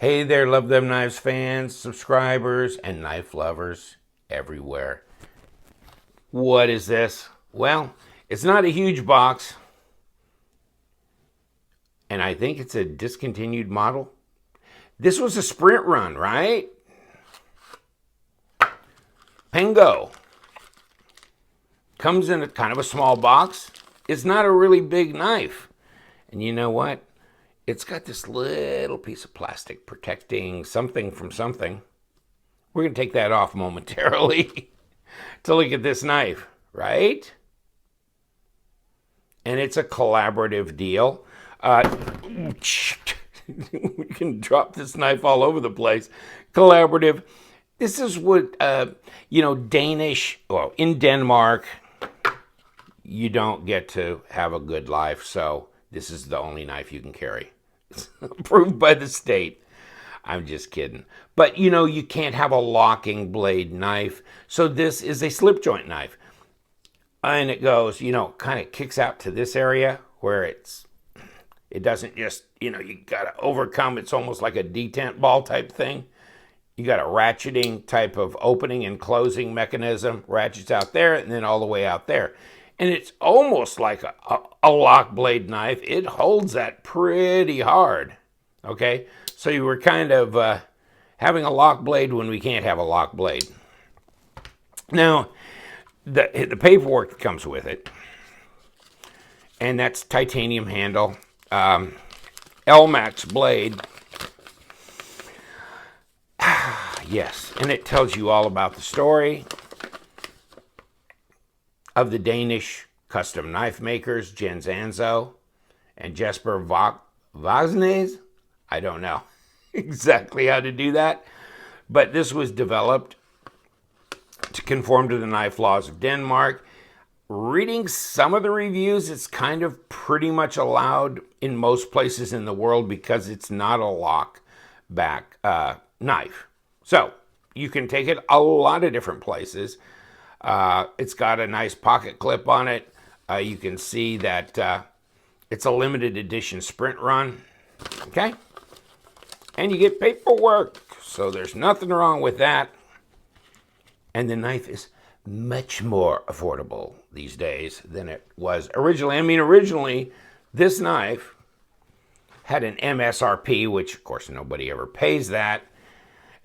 Hey there, Love Them Knives fans, subscribers, and knife lovers everywhere. What is this? Well, it's not a huge box, and I think it's a discontinued model. This was a sprint run, right? Pingo. Comes in a kind of a small box. It's not a really big knife. And you know what? It's got this little piece of plastic protecting something from something. We're going to take that off momentarily to look at this knife, right? And it's a collaborative deal. We can drop this knife all over the place. Collaborative. This is what, Danish, well, in Denmark, you don't get to have a good life, so this is the only knife you can carry. It's approved by the state. I'm just kidding. But, you can't have a locking blade knife. So this is a slip joint knife. And it goes, kind of kicks out to this area where it doesn't just, you got to overcome. It's almost like a detent ball type thing. You got a ratcheting type of opening and closing mechanism. Ratchets out there and then all the way out there. And it's almost like a lock blade knife. It holds that pretty hard, okay? So you were kind of having a lock blade when we can't have a lock blade. Now, the paperwork that comes with it, and that's titanium handle, Elmax blade. Yes, and it tells you all about the story of the Danish custom knife makers, Jens Anzo and Jesper Vagsnes. I don't know exactly how to do that, but this was developed to conform to the knife laws of Denmark. Reading some of the reviews, it's kind of pretty much allowed in most places in the world because it's not a lock back knife. So you can take it a lot of different places. It's got a nice pocket clip on it. You can see that it's a limited edition sprint run. Okay? And you get paperwork. So there's nothing wrong with that. And the knife is much more affordable these days than it was originally. I mean, originally, this knife had an MSRP, which, of course, nobody ever pays that.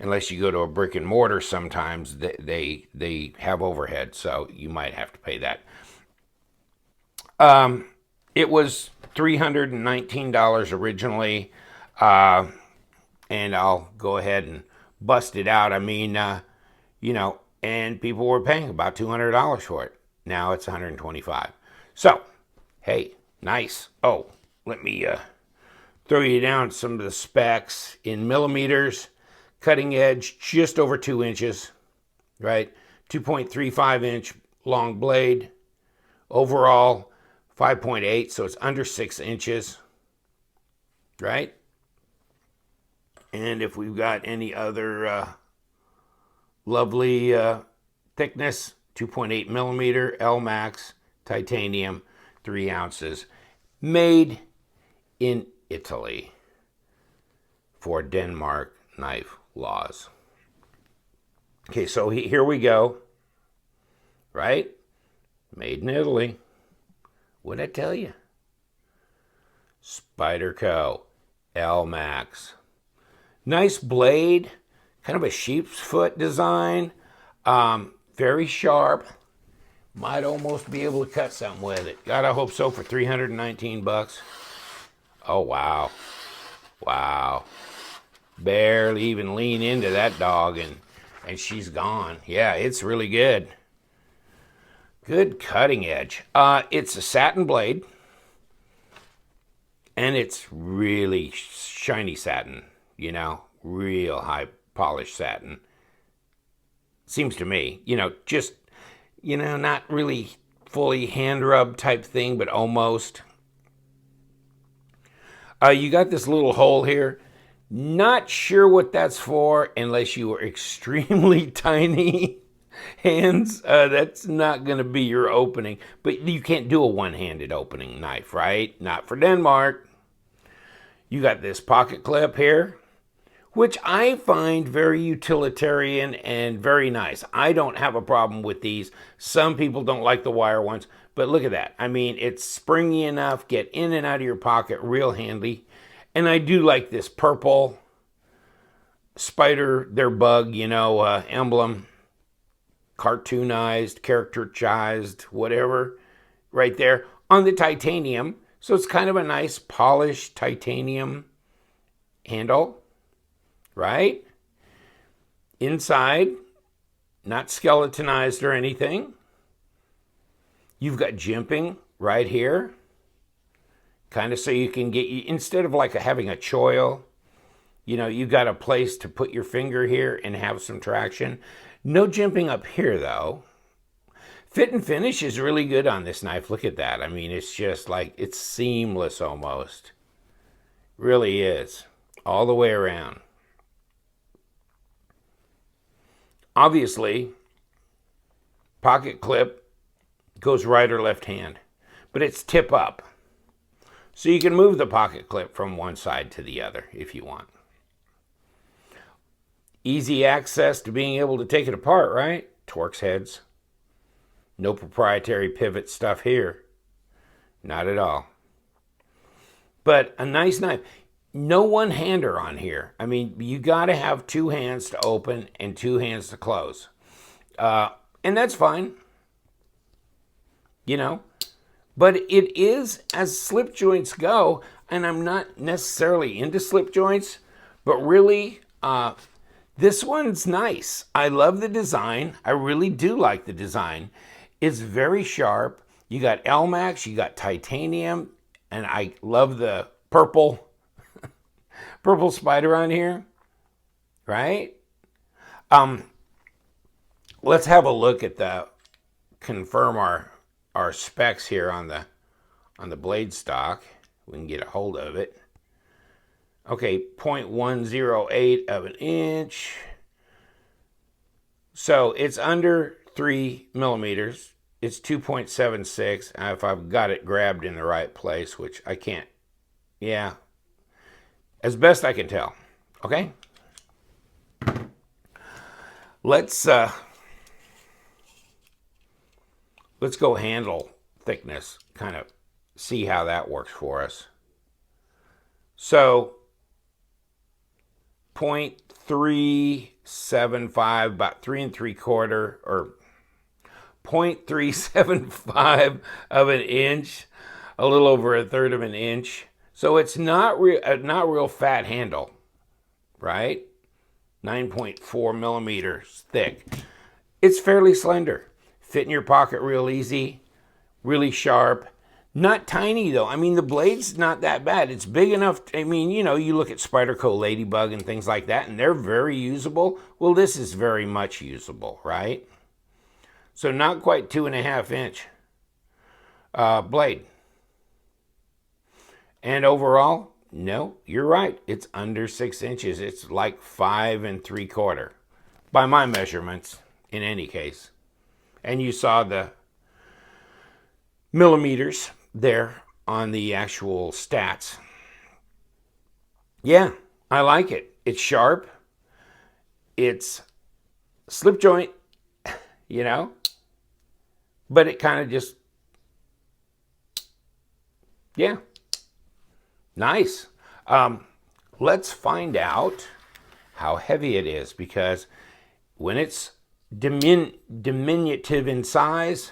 Unless you go to a brick and mortar, sometimes they have overhead, so you might have to pay that. It was $319 originally, and I'll go ahead and bust it out. I mean, and people were paying about $200 for it. Now it's $125. So, hey, nice. Oh, let me throw you down some of the specs in millimeters. Cutting edge, just over 2 inches, right? 2.35 inch long blade. Overall, 5.8, so it's under 6 inches, right? And if we've got any other lovely thickness, 2.8 millimeter, Elmax, titanium, 3 ounces. Made in Italy for Denmark knife laws. Okay, so here we go, right? Made in Italy. What'd I tell you? Spyderco, Elmax. Nice blade, kind of a sheep's foot design. Very sharp. Might almost be able to cut something with it. Gotta hope so for 319 bucks. Oh, wow. Wow. Barely even lean into that dog and she's gone. Yeah, it's really good. Good cutting edge. It's a satin blade, and it's really shiny satin, real high polished satin. Seems to me, just, not really fully hand rub type thing, but almost. You got this little hole here. Not sure what that's for unless you are extremely tiny hands. That's not going to be your opening. But you can't do a one-handed opening knife, right? Not for Denmark. You got this pocket clip here which I find very utilitarian and very nice. I don't have a problem with these. Some people don't like the wire ones, but look at that. I mean, it's springy enough, get in and out of your pocket, real handy. And I do like this purple spider, their bug, emblem, cartoonized, characterized, whatever, right there on the titanium. So it's kind of a nice polished titanium handle, right? Inside, not skeletonized or anything. You've got jimping right here, kind of so you can get, instead of like having a choil, you've got a place to put your finger here and have some traction. No jimping up here though. Fit and finish is really good on this knife. Look at that. I mean, it's just like, it's seamless almost. Really is. All the way around. Obviously, pocket clip goes right or left hand, but it's tip up. So you can move the pocket clip from one side to the other if you want. Easy access to being able to take it apart, right? Torx heads. No proprietary pivot stuff here. Not at all. But a nice knife. No one-hander on here. I mean, you got to have two hands to open and two hands to close. And that's fine. But it is, as slip joints go, and I'm not necessarily into slip joints, but really, this one's nice. I love the design. I really do like the design. It's very sharp. You got Elmax, you got titanium, and I love the purple spider on here, right? Let's have a look at confirm our specs here on the blade stock. We can get a hold of it. Okay, 0.108 of an inch. So it's under 3 millimeters. It's 2.76. If I've got it grabbed in the right place, which I can't. Yeah. As best I can tell. Okay? Let's go handle thickness, kind of see how that works for us. So 0.375, about 3 3/4, or 0.375 of an inch, a little over 1/3 of an inch. So it's not real fat handle, right? 9.4 millimeters thick. It's fairly slender. Fit in your pocket real easy, really sharp. Not tiny though. I mean, the blade's not that bad. It's big enough. I mean, you look at Spyderco Ladybug and things like that, and they're very usable. Well, this is very much usable, right? So not quite 2.5 inch blade. And overall, no, you're right. It's under 6 inches. It's like 5 3/4 by my measurements in any case. And you saw the millimeters there on the actual stats. Yeah, I like it. It's sharp. It's slip joint, but it kind of just, yeah, nice. Let's find out how heavy it is, because when it's diminutive in size,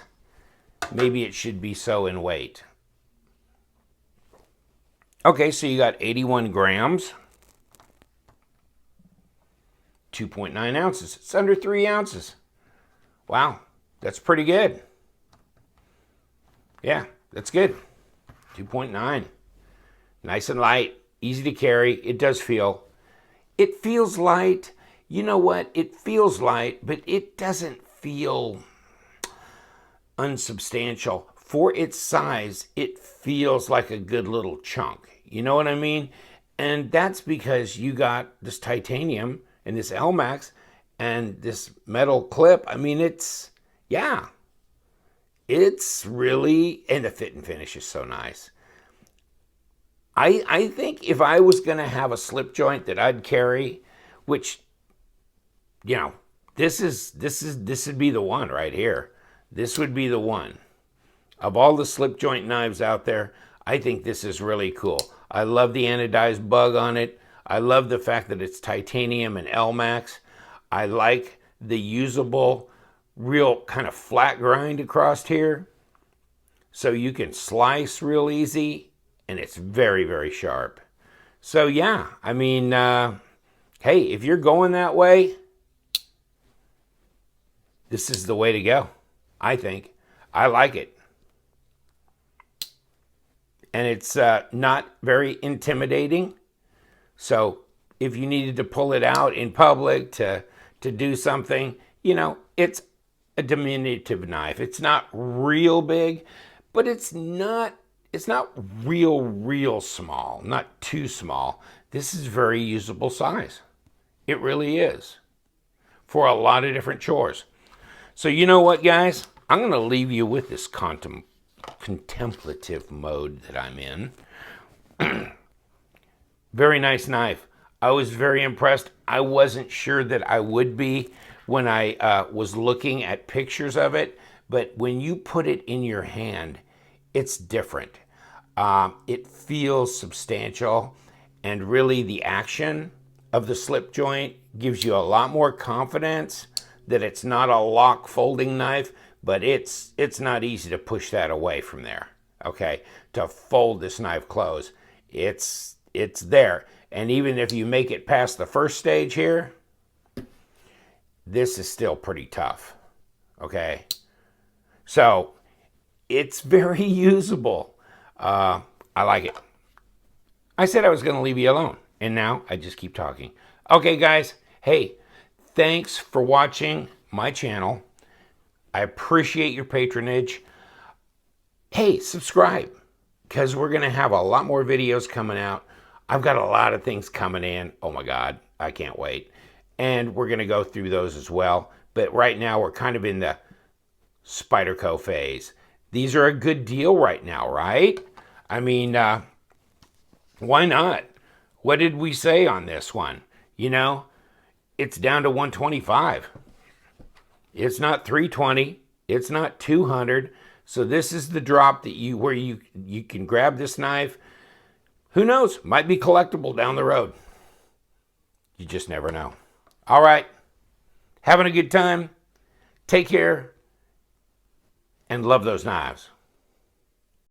maybe it should be so in weight. Okay, so you got 81 grams, 2.9 ounces. It's under 3 ounces. Wow, that's pretty good. Yeah, that's good. 2.9. Nice and light, easy to carry. It feels light. You know what? It feels light, but it doesn't feel unsubstantial. For its size, it feels like a good little chunk. You know what I mean? And that's because you got this titanium and this Elmax and this metal clip. I mean, it's really, and the fit and finish is so nice. I think if I was going to have a slip joint that I'd carry, which, you know, this would be the one right here. This would be the one. Of all the slip joint knives out there, I think this is really cool. I love the anodized bug on it. I love the fact that it's titanium and Elmax. I like the usable, real kind of flat grind across here. So you can slice real easy, and it's very, very sharp. So yeah, I mean, hey, if you're going that way, this is the way to go, I think. I like it. And it's not very intimidating. So if you needed to pull it out in public to do something, you know, it's a diminutive knife. It's not real big, but it's not real small, not too small. This is very usable size. It really is, for a lot of different chores. So you know what, guys? I'm going to leave you with this contemplative mode that I'm in. Very nice knife. I was very impressed. I wasn't sure that I would be when I was looking at pictures of it, but when you put it in your hand, it's different. It feels substantial, and really the action of the slip joint gives you a lot more confidence that it's not a lock folding knife, but it's not easy to push that away from there, okay? To fold this knife close, it's there. And even if you make it past the first stage here, this is still pretty tough, okay? So it's very usable. I like it. I said I was going to leave you alone, and now I just keep talking. Okay, guys, hey, thanks for watching my channel. I appreciate your patronage. Hey, subscribe, because we're going to have a lot more videos coming out. I've got a lot of things coming in. Oh my God, I can't wait. And we're going to go through those as well. But right now, we're kind of in the Spyderco phase. These are a good deal right now, right? I mean, why not? What did we say on this one? You know, it's down to 125. It's not 320. It's not 200. So this is the drop that where you can grab this knife. Who knows? Might be collectible down the road. You just never know. All right. Having a good time. Take care. And love those knives.